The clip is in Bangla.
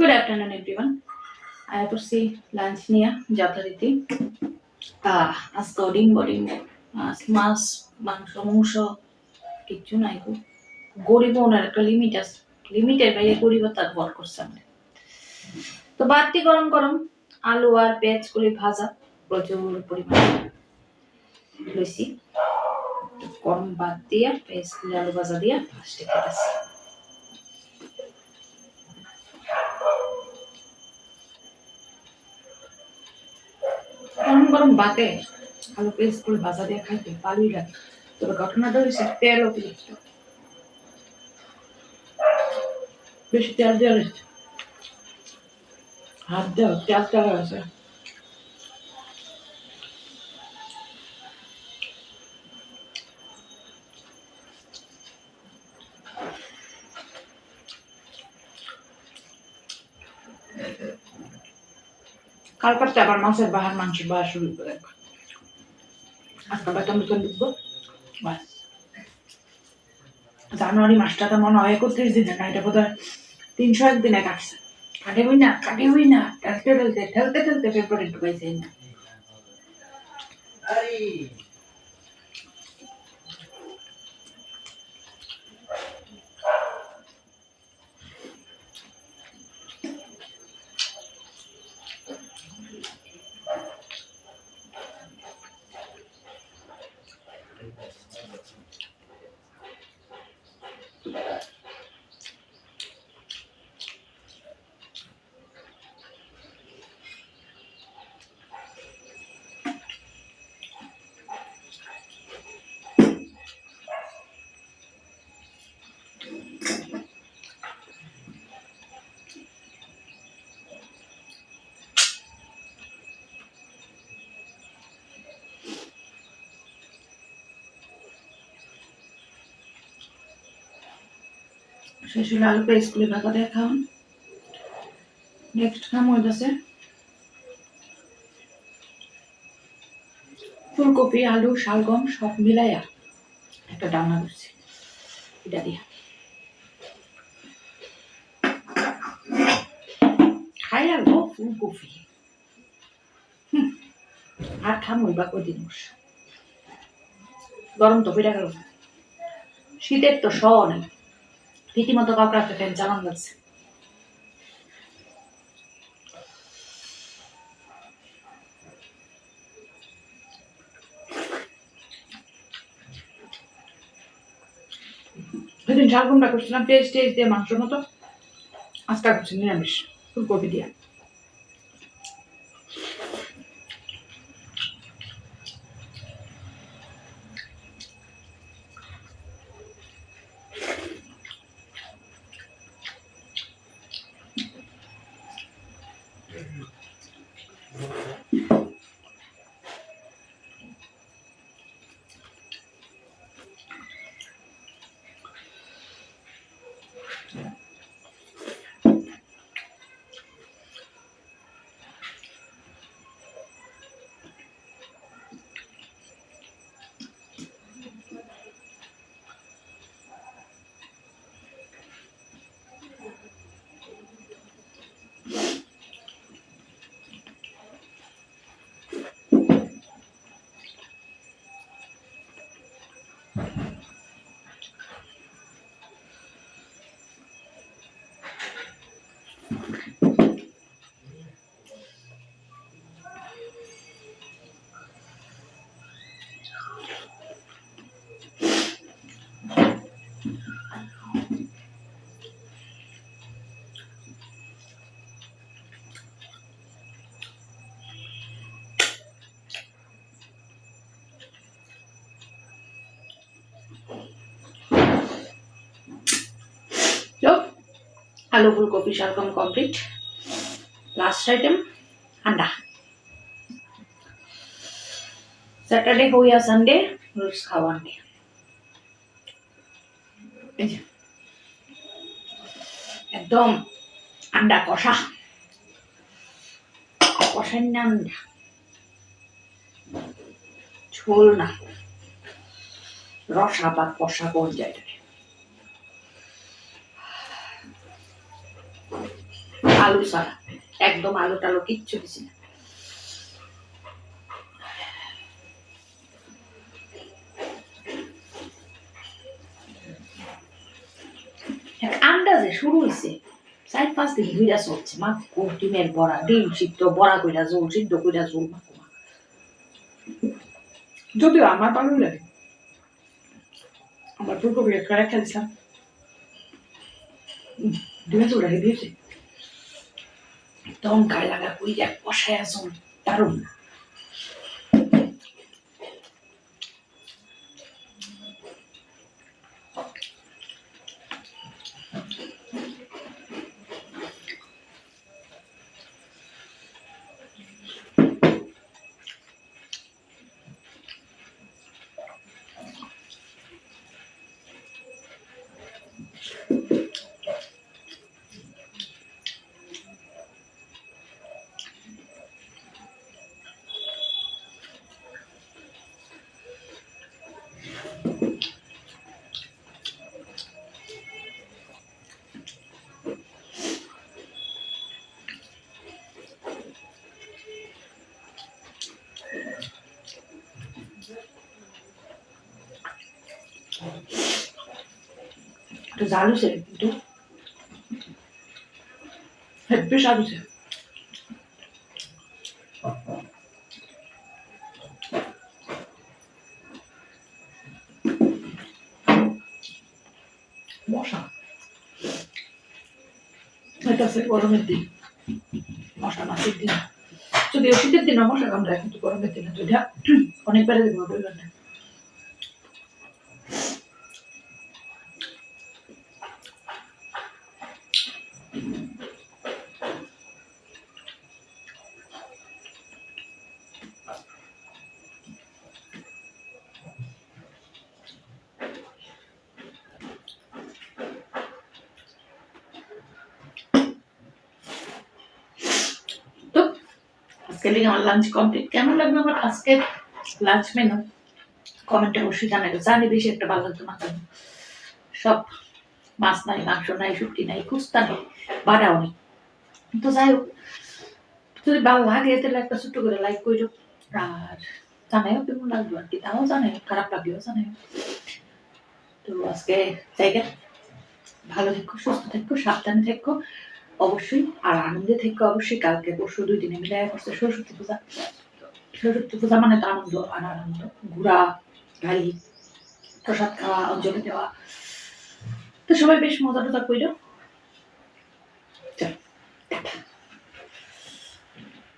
Good afternoon, everyone. I proceed lunch নিয়ে যথারীতি আজকে ডিম্ব মাছ মাংস মাংস কিচ্ছু নাই গো। গরিব ওনার একটা লিমিট আছে, লিমিটের বাইরে গরিব তার ভর করছে আমাদের। তো বাড়তি গরম গরম আলু আর পেঁয়াজ করে ভাজা প্রচুর পরিমাণে লইছি। গরম ভাত দিয়ে পেঁয়াজ করে আলু ভাজা দিয়ে ফার্স্টে খেতেছি। গরম গরম ভাতে আলু পেঁয়াজ করে ভাজা দিয়ে খাইতে ভালোই লাগে। তবে ঘটনাটা হয়েছে তেল অতিরিক্ত, বেশি তেল দেওয়া হয়েছে, হাত দেওয়া তেল দেওয়া হয়েছে। কালকাতে আবার মাছের বাহার মাংসের বাহার শুরু করে, আজকে বেতন বেতন ঢুকবো। বাস জানুয়ারি মাসটা তো মনে হয় 31 দিনে না, এটা বোধ হয় 301 দিনে কাটছে। কাটে হই না ঠেলতে ফেব্রুয়ারি ঢুকাইছে না। শেষ হলে আলু পেঁয়াজ করে ভাজা দিয়ে খাওয়ান। নেক্সট খাম হইতেছে ফুলকপি আলু শালগম সব মিলাইয়া একটা ডালনা করছি, এটা দিয়া খাই আর ফুলকপি আর খামই বা কদিন। গরম তো পেটা গেল, শীতের তো শ নেই, রীতিমতো কাউকে একটা ফ্যান চালান লাগছে। সেদিন ঝালগুমটা করছিলাম পেঁয়াজ টেস্ট দিয়ে মাংসের মতো, আজটা করছি নিরামিষ ফুলকপি দিয়ে। আলু ফুলকপি শালগম কমপ্লিট। লাস্ট আইটেম আন্ডা। স্যাটারডে हो या संडे रोज खावांगे। একদম আন্ডা কষা, কষার না আন্ডা, ঝোল না, রসা বা কষা পর্যায়ে। আলু ছাড়া, একদম আলু টালু কিচ্ছু দিছি না। আন্দাজে শুরু হয়েছে 4-5 দিন ধইরা চলছে, মা ডিমের বড়া, ডিম সিদ্ধ বড়া কইরা ঝোল, সিদ্ধ কইরা ঝোল, যদিও আমার ভালোই লাগে। আমার ফুলকপি একটা রেখে দিছিলাম, ডিমের ঝোলটা হেভি হয়েছে, একদম গায়ে লাগা কই এক কষায় ঝোল, দারুণ। একটু জাল হয়েছে কিন্তু হেব্বি স্বাদ হয়েছে। মশা এটা আছে গরমের দিন, মশা মাছের দিন, যদিও শীতের দিনে মশা কামড়ায়, কিন্তু গরমের দিনে তো অনেক বেড়ে দেবো পরিমাণে। আজকে আমার লাঞ্চ কমপ্লিট। কেমন লাগবে আমার আজকের লাঞ্চ মেনু কমেন্টে অবশ্যই জানাবে। জানি বেশি একটা ভালো লাগতো না, সব মাছ নাই, মাংস নাই, শুটকি নাই, কুস্তা নেই, বাড়াও নেই। তো যাই হোক, যদি ভালো লাগে তাহলে একটা ছোট্ট করে লাইক করো, আর জানাইও কেমন লাগলো আর কি, তাও জানাই, খারাপ লাগলেও জানাই। তো আজকে জায়গা ভালো থেকো, সুস্থ থেকো, সাবধানে থেকো অবশ্যই, আর আনন্দে থেকো অবশ্যই। কালকে পরশু 2 দিনে মিলে করছে সরস্বতী পূজা। সরস্বতী পূজা মানে তো আনন্দ, আর আনন্দ, ঘোরা, গাড়ি, প্রসাদ খাওয়া, অঞ্জলি দেওয়া, তো সবাই বেশ মজা টজা করো।